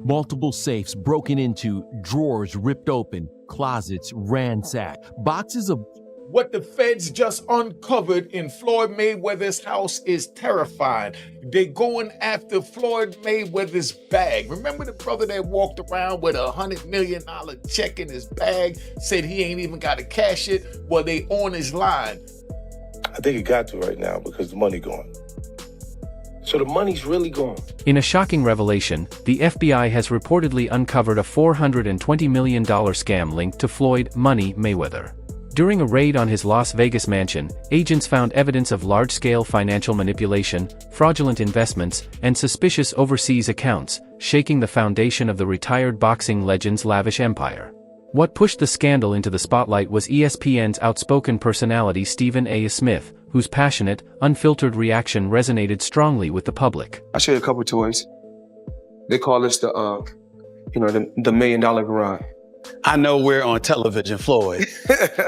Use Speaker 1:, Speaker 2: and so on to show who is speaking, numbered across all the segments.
Speaker 1: Multiple safes broken into, drawers ripped open, closets ransacked, boxes of...
Speaker 2: What the feds just uncovered in Floyd Mayweather's house is terrifying. They're going after Floyd Mayweather's bag. Remember the brother that walked around with $100 million check in his bag, said he ain't even got to cash it? Well, they on his line.
Speaker 3: I think it got to right now because the money gone. So the money's really gone.
Speaker 4: In a shocking revelation, the FBI has reportedly uncovered a $420 million scam linked to Floyd "Money" Mayweather. During a raid on his Las Vegas mansion, agents found evidence of large-scale financial manipulation, fraudulent investments, and suspicious overseas accounts, shaking the foundation of the retired boxing legend's lavish empire. What pushed the scandal into the spotlight was ESPN's outspoken personality Stephen A. Smith, whose passionate, unfiltered reaction resonated strongly with the public.
Speaker 5: I'll show you a couple toys. They call this the $1 million garage.
Speaker 6: I know we're on television, Floyd,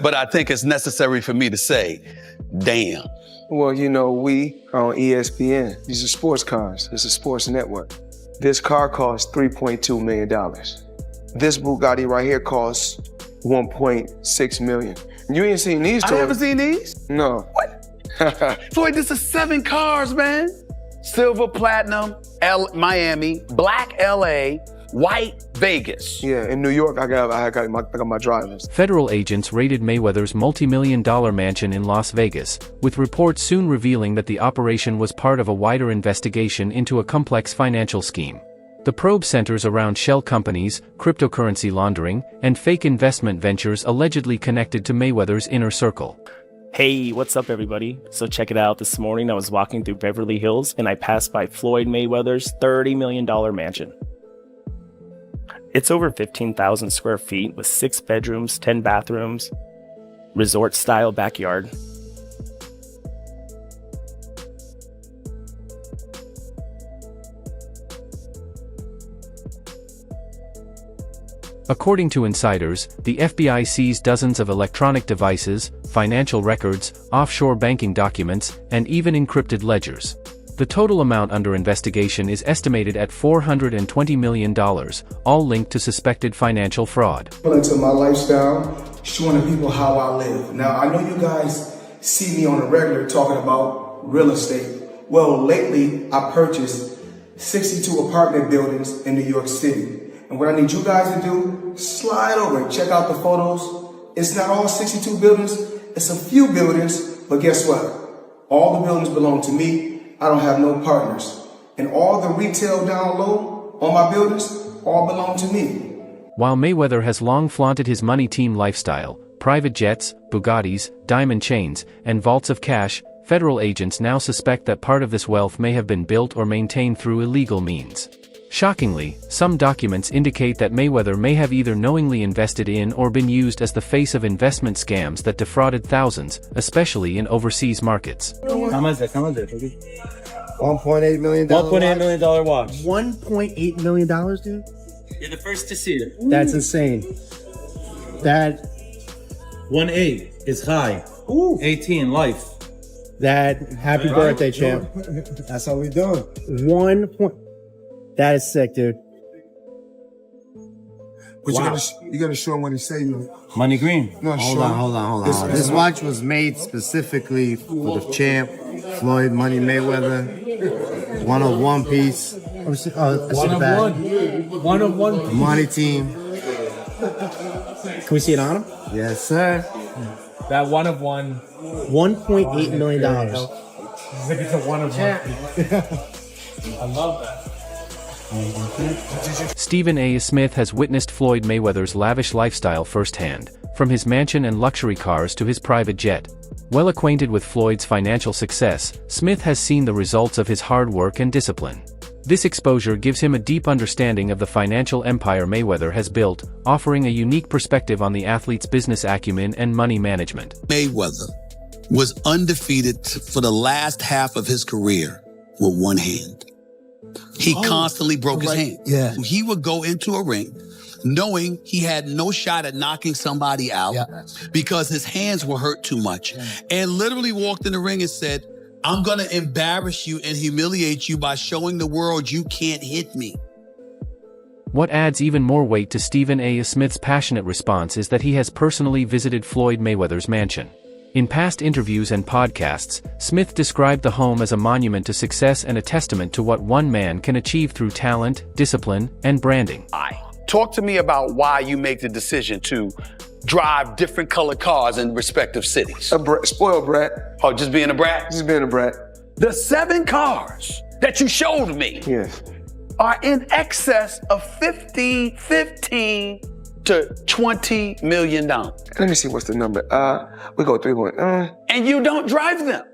Speaker 6: but I think it's necessary for me to say, damn.
Speaker 5: Well, we are on ESPN. These are sports cars. It's a sports network. This car costs $3.2 million. This Bugatti right here costs $1.6 million. You ain't seen these toys.
Speaker 6: I haven't seen these?
Speaker 5: No.
Speaker 6: What? Floyd, this is 7 cars, man. Silver, platinum, Miami, black LA, white Vegas.
Speaker 5: Yeah, in New York, I got my drivers.
Speaker 4: Federal agents raided Mayweather's multi-million-dollar mansion in Las Vegas, with reports soon revealing that the operation was part of a wider investigation into a complex financial scheme. The probe centers around shell companies, cryptocurrency laundering, and fake investment ventures allegedly connected to Mayweather's inner circle.
Speaker 7: Hey, what's up everybody? So check it out, this morning I was walking through Beverly Hills and I passed by Floyd Mayweather's $30 million mansion. It's over 15,000 square feet with 6 bedrooms, 10 bathrooms, resort-style backyard.
Speaker 4: According to insiders, the FBI seized dozens of electronic devices, financial records, offshore banking documents, and even encrypted ledgers. The total amount under investigation is estimated at $420 million, all linked to suspected financial fraud.
Speaker 8: Into my lifestyle, showing the people how I live. Now, I know you guys see me on a regular talking about real estate. Well, lately, I purchased 62 apartment buildings in New York City. And what I need you guys to do, slide over and check out the photos. It's not all 62 buildings, it's a few buildings, but guess what? All the buildings belong to me. I don't have no partners. And all the retail down low on my buildings all belong to me.
Speaker 4: While Mayweather has long flaunted his money team lifestyle, private jets, Bugattis, diamond chains, and vaults of cash, federal agents now suspect that part of this wealth may have been built or maintained through illegal means. Shockingly, some documents indicate that Mayweather may have either knowingly invested in or been used as the face of investment scams that defrauded thousands, especially in overseas markets.
Speaker 9: How much is it?
Speaker 10: $1.8 million.
Speaker 9: $1.8 million watch.
Speaker 10: $1.8 million, dude?
Speaker 9: You're the first to see it.
Speaker 10: That's insane. That
Speaker 9: 1.8 is high. Ooh. 18 life.
Speaker 10: That happy birthday, champ.
Speaker 11: That's how we doing.
Speaker 10: 1 point. That is sick, dude.
Speaker 11: But wow. you gotta show him what he say.
Speaker 9: Money green.
Speaker 11: No,
Speaker 10: hold on. This watch was made specifically for the champ, Floyd Money Mayweather. 1 of 1 piece.
Speaker 9: One of one.
Speaker 10: Money team.
Speaker 8: Can we see it on him?
Speaker 10: Yes, sir.
Speaker 9: That 1 of 1.
Speaker 10: $1.8 million.
Speaker 9: I think it's a 1 of 1. I love that.
Speaker 4: Stephen A. Smith has witnessed Floyd Mayweather's lavish lifestyle firsthand, from his mansion and luxury cars to his private jet. Well acquainted with Floyd's financial success, Smith has seen the results of his hard work and discipline. This exposure gives him a deep understanding of the financial empire Mayweather has built, offering a unique perspective on the athlete's business acumen and money management.
Speaker 6: Mayweather was undefeated for the last half of his career with one hand. He constantly broke his hand.
Speaker 11: Yeah.
Speaker 6: He would go into a ring knowing he had no shot at knocking somebody out because his hands were hurt too much, and literally walked in the ring and said, I'm going to embarrass you and humiliate you by showing the world you can't hit me.
Speaker 4: What adds even more weight to Stephen A. Smith's passionate response is that he has personally visited Floyd Mayweather's mansion. In past interviews and podcasts, Smith described the home as a monument to success and a testament to what one man can achieve through talent, discipline, and branding.
Speaker 6: Talk to me about why you make the decision to drive different colored cars in respective cities.
Speaker 5: Spoiled brat.
Speaker 6: Oh, just being a brat?
Speaker 5: Just being a brat.
Speaker 6: The 7 cars that you showed me are in excess of $15 to $20 million.
Speaker 5: Let me see what's the number. We go 3
Speaker 6: and you don't drive them.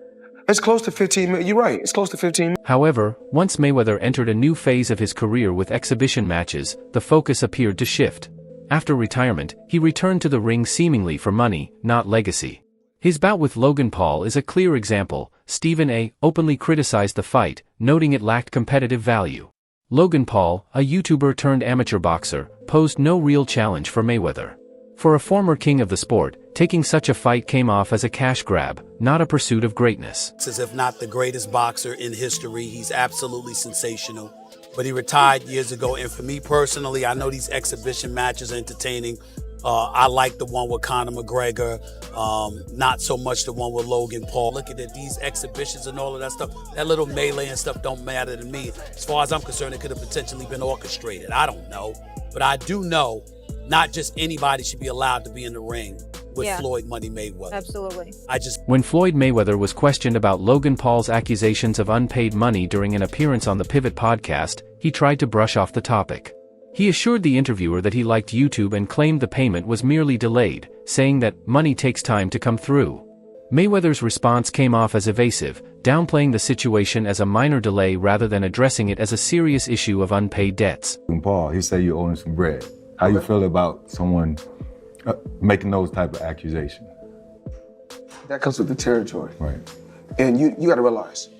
Speaker 5: It's close to 15 million. You're right. It's close to 15.
Speaker 4: However, once Mayweather entered a new phase of his career with exhibition matches, the focus appeared to shift. After retirement, he returned to the ring seemingly for money, not legacy. His bout with Logan Paul is a clear example. Stephen A. openly criticized the fight, noting it lacked competitive value. Logan Paul, a YouTuber turned amateur boxer, posed no real challenge for Mayweather. For a former king of the sport, taking such a fight came off as a cash grab, not a pursuit of greatness.
Speaker 6: As if not the greatest boxer in history, he's absolutely sensational. But he retired years ago, and for me personally, I know these exhibition matches are entertaining. I like the one with Conor McGregor, not so much the one with Logan Paul. Looking at these exhibitions and all of that stuff, that little melee and stuff don't matter to me. As far as I'm concerned, it could have potentially been orchestrated. I don't know. But I do know not just anybody should be allowed to be in the ring with Floyd Money Mayweather.
Speaker 12: Absolutely.
Speaker 4: When Floyd Mayweather was questioned about Logan Paul's accusations of unpaid money during an appearance on the Pivot podcast, he tried to brush off the topic. He assured the interviewer that he liked YouTube and claimed the payment was merely delayed, saying that money takes time to come through. Mayweather's response came off as evasive, downplaying the situation as a minor delay rather than addressing it as a serious issue of unpaid debts.
Speaker 13: Paul, he said you owe him some bread. How you feel about someone making those type of accusations?
Speaker 5: That comes with the territory.
Speaker 13: Right.
Speaker 5: And you got to realize,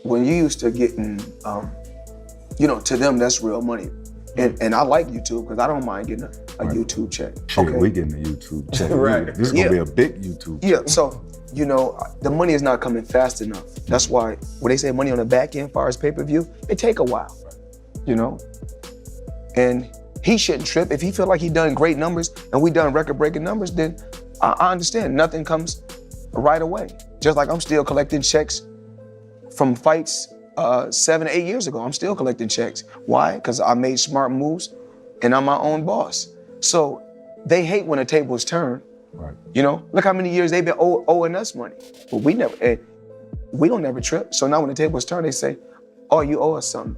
Speaker 5: when you used to getting, to them, that's real money. And I like YouTube because I don't mind getting a YouTube check.
Speaker 13: Shit, we getting a YouTube check.
Speaker 5: Right.
Speaker 13: This is going to be a big YouTube check.
Speaker 5: Yeah, so, the money is not coming fast enough. That's why when they say money on the back end, as far as pay-per-view, it take a while, And he shouldn't trip. If he feel like he done great numbers and we done record-breaking numbers, then I understand. Nothing comes right away. Just like I'm still collecting checks from fights 7 to 8 years ago. I'm still collecting checks. Why? Because I made smart moves and I'm my own boss. So they hate when a table is turned.
Speaker 13: Right.
Speaker 5: Look how many years they've been owing us money. But we don't never trip. So now when the table is turned, they say, oh, you owe us something.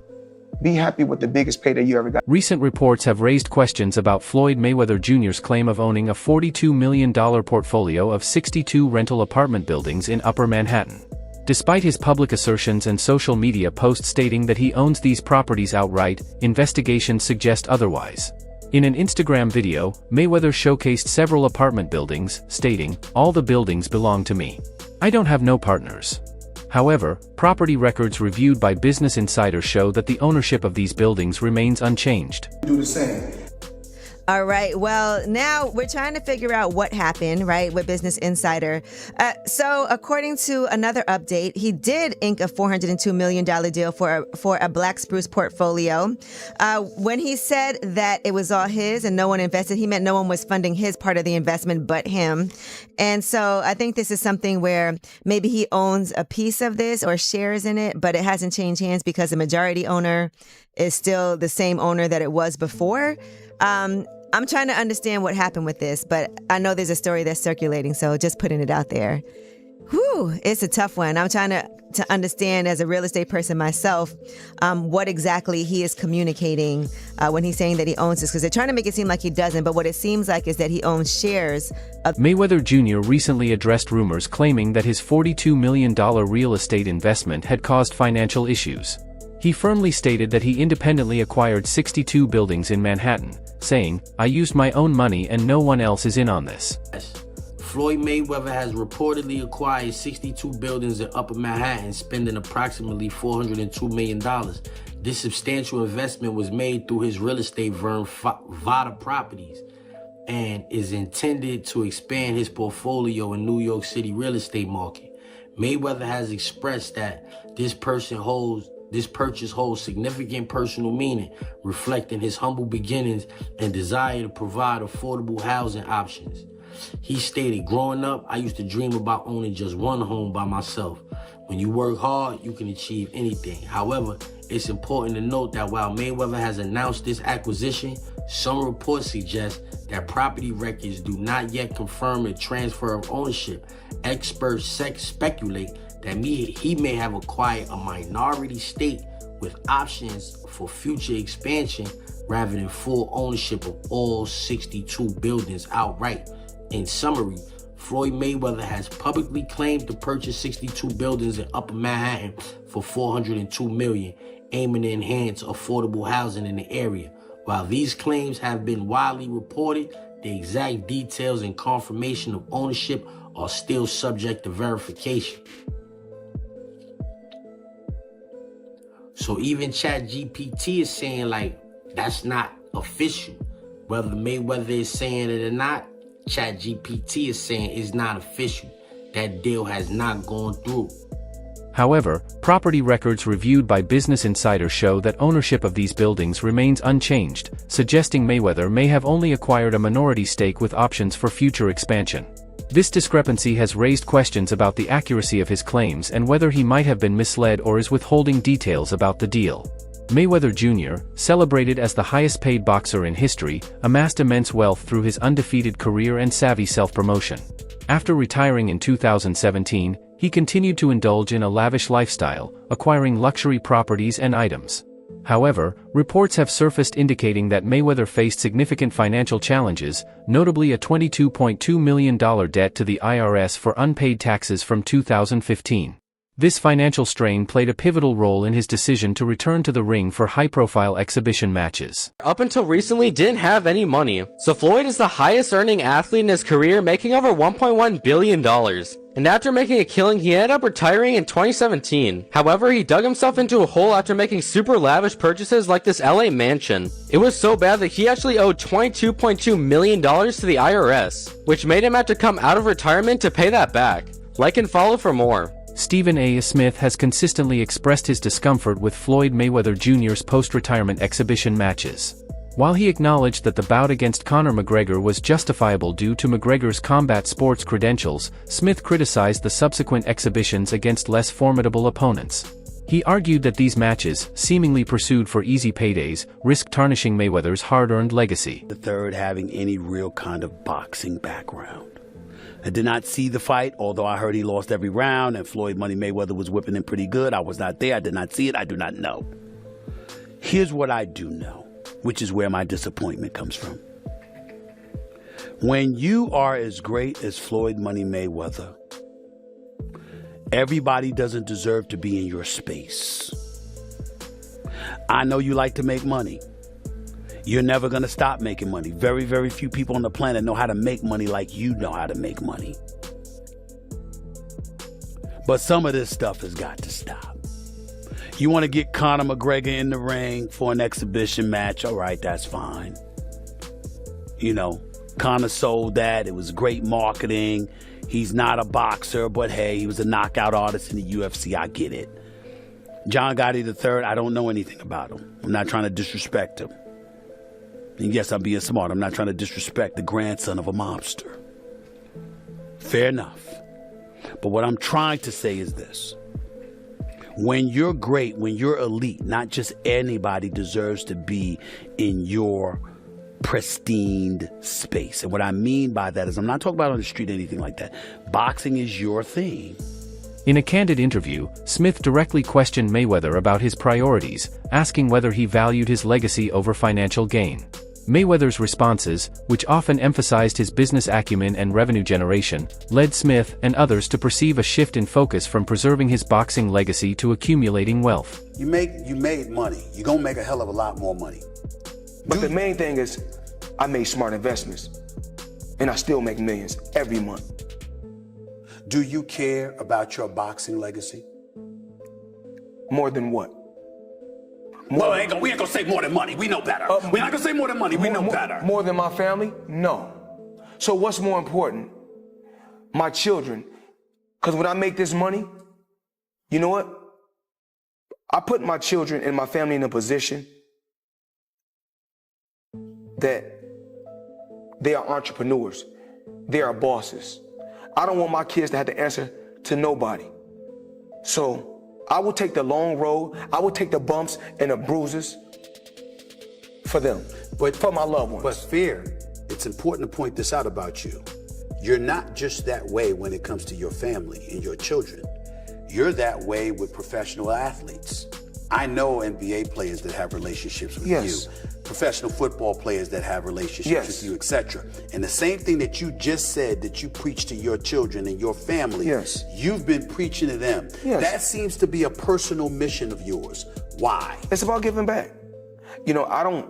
Speaker 5: Be happy with the biggest payday you ever got.
Speaker 4: Recent reports have raised questions about Floyd Mayweather Jr.'s claim of owning a $42 million portfolio of 62 rental apartment buildings in Upper Manhattan. Despite his public assertions and social media posts stating that he owns these properties outright, investigations suggest otherwise. In an Instagram video, Mayweather showcased several apartment buildings, stating, "All the buildings belong to me. I don't have no partners." However, property records reviewed by Business Insider show that the ownership of these buildings remains unchanged.
Speaker 8: Do the same.
Speaker 12: All right. Well, now we're trying to figure out what happened, right, with Business Insider. So according to another update, he did ink a $402 million deal for a Black Spruce portfolio. When he said that it was all his and no one invested, he meant no one was funding his part of the investment but him. And so I think this is something where maybe he owns a piece of this or shares in it, but it hasn't changed hands because the majority owner is still the same owner that it was before. I'm trying to understand what happened with this, but I know there's a story that's circulating, so just putting it out there. Whew, it's a tough one. I'm trying to understand as a real estate person myself, what exactly he is communicating when he's saying that he owns this, because they're trying to make it seem like he doesn't, but what it seems like is that he owns shares of...
Speaker 4: Mayweather Jr. recently addressed rumors claiming that his $42 million real estate investment had caused financial issues. He firmly stated that he independently acquired 62 buildings in Manhattan, saying, "I used my own money and no one else is in on this."
Speaker 14: Floyd Mayweather has reportedly acquired 62 buildings in Upper Manhattan, spending approximately $402 million. This substantial investment was made through his real estate firm, Vada Properties, and is intended to expand his portfolio in New York City real estate market. Mayweather has expressed that this person holds This purchase holds significant personal meaning, reflecting his humble beginnings and desire to provide affordable housing options. He stated, growing up, I used to dream about owning just one home by myself. When you work hard, you can achieve anything. However, it's important to note that while Mayweather has announced this acquisition, some reports suggest that property records do not yet confirm a transfer of ownership. Experts speculate that he may have acquired a minority stake with options for future expansion rather than full ownership of all 62 buildings outright. In summary, Floyd Mayweather has publicly claimed to purchase 62 buildings in Upper Manhattan for $402 million, aiming to enhance affordable housing in the area. While these claims have been widely reported, the exact details and confirmation of ownership are still subject to verification. So even ChatGPT is saying, like, that's not official. Whether Mayweather is saying it or not, ChatGPT is saying it's not official. That deal has not gone through.
Speaker 4: However, property records reviewed by Business Insider show that ownership of these buildings remains unchanged, suggesting Mayweather may have only acquired a minority stake with options for future expansion. This discrepancy has raised questions about the accuracy of his claims and whether he might have been misled or is withholding details about the deal. Mayweather Jr., celebrated as the highest-paid boxer in history, amassed immense wealth through his undefeated career and savvy self-promotion. After retiring in 2017, he continued to indulge in a lavish lifestyle, acquiring luxury properties and items. However, reports have surfaced indicating that Mayweather faced significant financial challenges, notably a $22.2 million debt to the IRS for unpaid taxes from 2015. This financial strain played a pivotal role in his decision to return to the ring for high-profile exhibition matches.
Speaker 15: Up until recently, didn't have any money, so Floyd is the highest-earning athlete in his career, making over $1.1 billion. And after making a killing, he ended up retiring in 2017. However, he dug himself into a hole after making super lavish purchases like this LA mansion. It was so bad that he actually owed $22.2 million to the IRS, which made him have to come out of retirement to pay that back. Like and follow for more.
Speaker 4: Stephen A. Smith has consistently expressed his discomfort with Floyd Mayweather Jr.'s post-retirement exhibition matches. While he acknowledged that the bout against Conor McGregor was justifiable due to McGregor's combat sports credentials, Smith criticized the subsequent exhibitions against less formidable opponents. He argued that these matches, seemingly pursued for easy paydays, risk tarnishing Mayweather's hard-earned legacy.
Speaker 6: The third having any real kind of boxing background. I did not see the fight, although I heard he lost every round and Floyd Money Mayweather was whipping him pretty good. I was not there. I did not see it. I do not know. Here's what I do know, which is where my disappointment comes from. When you are as great as Floyd Money Mayweather, everybody doesn't deserve to be in your space. I know you like to make money. You're never going to stop making money. Very, very few people on the planet know how to make money like you know how to make money. But some of this stuff has got to stop. You want to get Conor McGregor in the ring for an exhibition match? All right, that's fine. You know, Conor sold that. It was great marketing. He's not a boxer, but hey, he was a knockout artist in the UFC. I get it. John Gotti III, I don't know anything about him. I'm not trying to disrespect him. And yes, I'm being smart. I'm not trying to disrespect the grandson of a mobster. Fair enough. But what I'm trying to say is this. When you're great, when you're elite, not just anybody deserves to be in your pristine space. And what I mean by that is I'm not talking about on the street or anything like that. Boxing is your thing.
Speaker 4: In a candid interview, Smith directly questioned Mayweather about his priorities, asking whether he valued his legacy over financial gain. Mayweather's responses, which often emphasized his business acumen and revenue generation, led Smith and others to perceive a shift in focus from preserving his boxing legacy to accumulating wealth.
Speaker 6: You made money. You're going to make a hell of a lot more money.
Speaker 5: But the main thing is, I made smart investments. And I still make millions every month.
Speaker 6: Do you care about your boxing legacy?
Speaker 5: More than what?
Speaker 6: We ain't gonna say more than money. We know better. We're not gonna say more than money. We know better.
Speaker 5: More than my family? No. So what's more important? My children. Because when I make this money, you know what? I put my children and my family in a position that they are entrepreneurs. They are bosses. I don't want my kids to have to answer to nobody. So I will take the long road. I will take the bumps and the bruises for them, but for my loved ones.
Speaker 6: But Fear, it's important to point this out about you. You're not just that way when it comes to your family and your children. You're that way with professional athletes. I know NBA players that have relationships with you, professional football players that have relationships with you, etc. And the same thing that you just said that you preach to your children and your family, you've been preaching to them. That seems to be a personal mission of yours. Why?
Speaker 5: It's about giving back. You know, I don't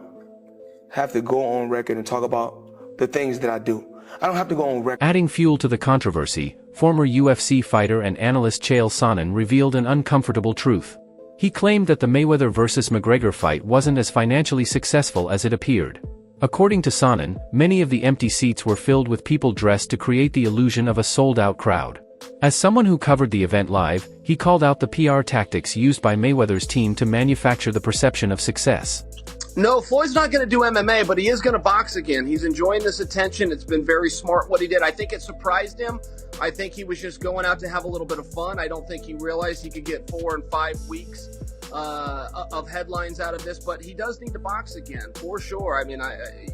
Speaker 5: have to go on record and talk about the things that I do. I don't have to go on record.
Speaker 4: Adding fuel to the controversy, former UFC fighter and analyst Chael Sonnen revealed an uncomfortable truth. He claimed that the Mayweather vs. McGregor fight wasn't as financially successful as it appeared. According to Sonnen, many of the empty seats were filled with people dressed to create the illusion of a sold-out crowd. As someone who covered the event live, he called out the PR tactics used by Mayweather's team to manufacture the perception of success.
Speaker 16: No, Floyd's not going to do MMA, but he is going to box again. He's enjoying this attention. It's been very smart what he did. I think it surprised him. I think he was just going out to have a little bit of fun. I don't think he realized he could get 4 and 5 weeks of headlines out of this, but he does need to box again, for sure. I mean,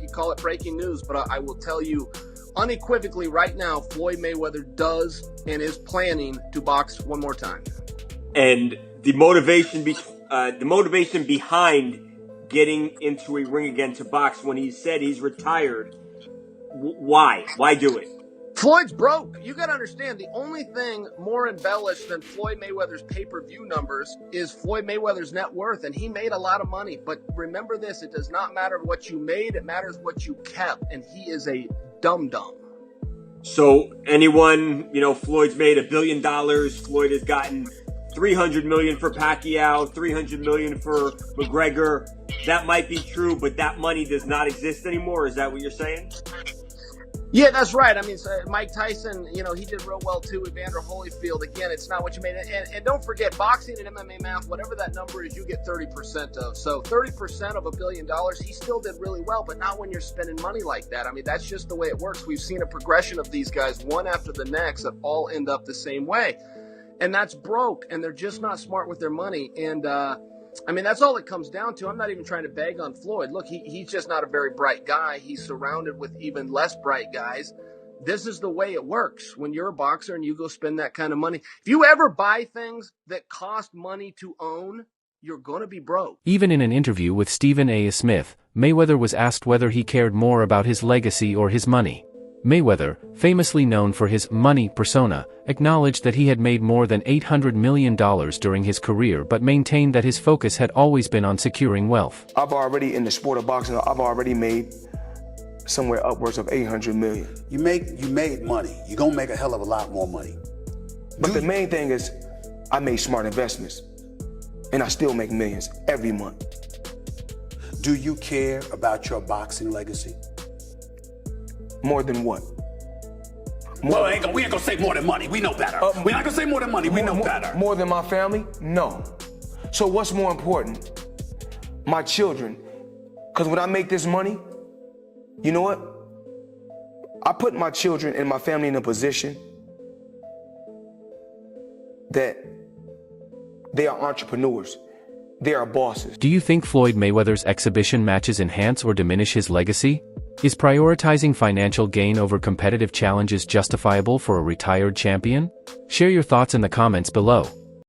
Speaker 16: you call it breaking news, but I will tell you unequivocally right now, Floyd Mayweather does and is planning to box one more time.
Speaker 17: And the motivation behind getting into a ring again to box when he said he's retired, why? Why do it?
Speaker 16: Floyd's broke. You got to understand, the only thing more embellished than Floyd Mayweather's pay-per-view numbers is Floyd Mayweather's net worth, and he made a lot of money. But remember this, it does not matter what you made, it matters what you kept, and he is a dum-dum.
Speaker 17: So anyone, Floyd's made $1 billion, Floyd has gotten $300 million for Pacquiao, $300 million for McGregor. That might be true, but that money does not exist anymore. Is that what you're saying?
Speaker 16: Yeah, that's right. I mean, Mike Tyson, he did real well too. Evander Holyfield, again, it's not what you made. And don't forget, boxing and MMA math, whatever that number is, you get 30% of. So 30% of $1 billion, he still did really well, but not when you're spending money like that. I mean, that's just the way it works. We've seen a progression of these guys, one after the next, that all end up the same way. And that's broke, and they're just not smart with their money. And, I mean, that's all it comes down to. I'm not even trying to bag on Floyd. Look, he's just not a very bright guy. He's surrounded with even less bright guys. This is the way it works when you're a boxer and you go spend that kind of money. If you ever buy things that cost money to own, you're going to be broke.
Speaker 4: Even in an interview with Stephen A. Smith, Mayweather was asked whether he cared more about his legacy or his money. Mayweather, famously known for his money persona, acknowledged that he had made more than $800 million during his career but maintained that his focus had always been on securing wealth.
Speaker 5: I've already, in the sport of boxing, I've already made somewhere upwards of $800 million.
Speaker 6: You made money. You're going to make a hell of a lot more money.
Speaker 5: But the main thing is I made smart investments, and I still make millions every month.
Speaker 6: Do you care about your boxing legacy?
Speaker 5: More than what?
Speaker 6: We ain't gonna say more than money. We know better. We're not gonna say more than money. We know better.
Speaker 5: More than my family? No. So what's more important? My children. Because when I make this money, you know what? I put my children and my family in a position that they are entrepreneurs. They are bosses.
Speaker 4: Do you think Floyd Mayweather's exhibition matches enhance or diminish his legacy? Is prioritizing financial gain over competitive challenges justifiable for a retired champion? Share your thoughts in the comments below.